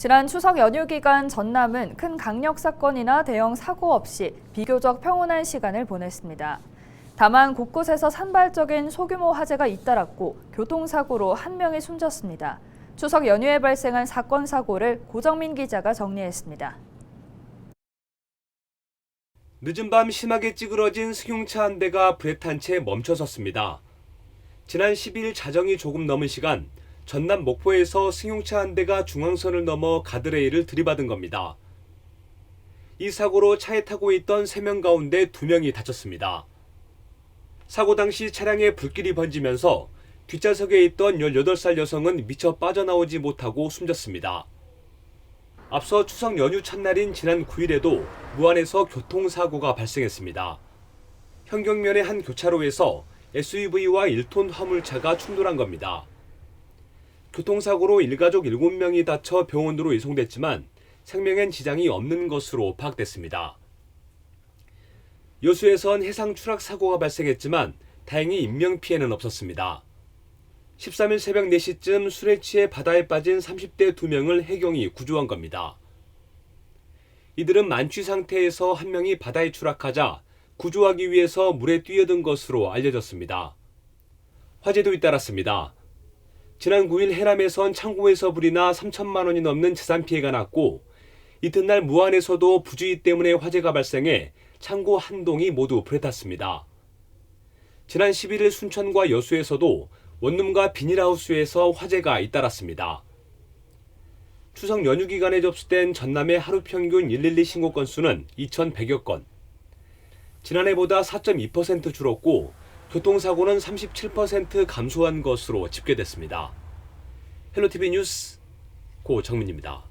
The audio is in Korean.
지난 추석 연휴 기간 전남은 큰 강력 사건이나 대형 사고 없이 비교적 평온한 시간을 보냈습니다. 다만 곳곳에서 산발적인 소규모 화재가 잇따랐고 교통사고로 한 명이 숨졌습니다. 추석 연휴에 발생한 사건 사고를 고정민 기자가 정리했습니다. 늦은 밤 심하게 찌그러진 승용차 한 대가 불에 탄 채 멈춰섰습니다. 지난 12일 자정이 조금 넘은 시간 전남 목포에서 승용차 한 대가 중앙선을 넘어 가드레일을 들이받은 겁니다. 이 사고로 차에 타고 있던 3명 가운데 2명이 다쳤습니다. 사고 당시 차량에 불길이 번지면서 뒷좌석에 있던 18살 여성은 미처 빠져나오지 못하고 숨졌습니다. 앞서 추석 연휴 첫날인 지난 9일에도 무안에서 교통사고가 발생했습니다. 현경면의 한 교차로에서 SUV와 1톤 화물차가 충돌한 겁니다. 교통사고로 일가족 7명이 다쳐 병원으로 이송됐지만 생명엔 지장이 없는 것으로 파악됐습니다. 여수에선 해상 추락 사고가 발생했지만 다행히 인명피해는 없었습니다. 13일 새벽 4시쯤 술에 취해 바다에 빠진 30대 2명을 해경이 구조한 겁니다. 이들은 만취 상태에서 한 명이 바다에 추락하자 구조하기 위해서 물에 뛰어든 것으로 알려졌습니다. 화재도 잇따랐습니다. 지난 9일 해남에선 창고에서 불이 나 3천만 원이 넘는 재산 피해가 났고 이튿날 무안에서도 부주의 때문에 화재가 발생해 창고 한 동이 모두 불에 탔습니다. 지난 11일 순천과 여수에서도 원룸과 비닐하우스에서 화재가 잇따랐습니다. 추석 연휴 기간에 접수된 전남의 하루 평균 112 신고 건수는 2,100여 건. 지난해보다 4.2% 줄었고 교통사고는 37% 감소한 것으로 집계됐습니다. 헬로티비 뉴스 고정민입니다.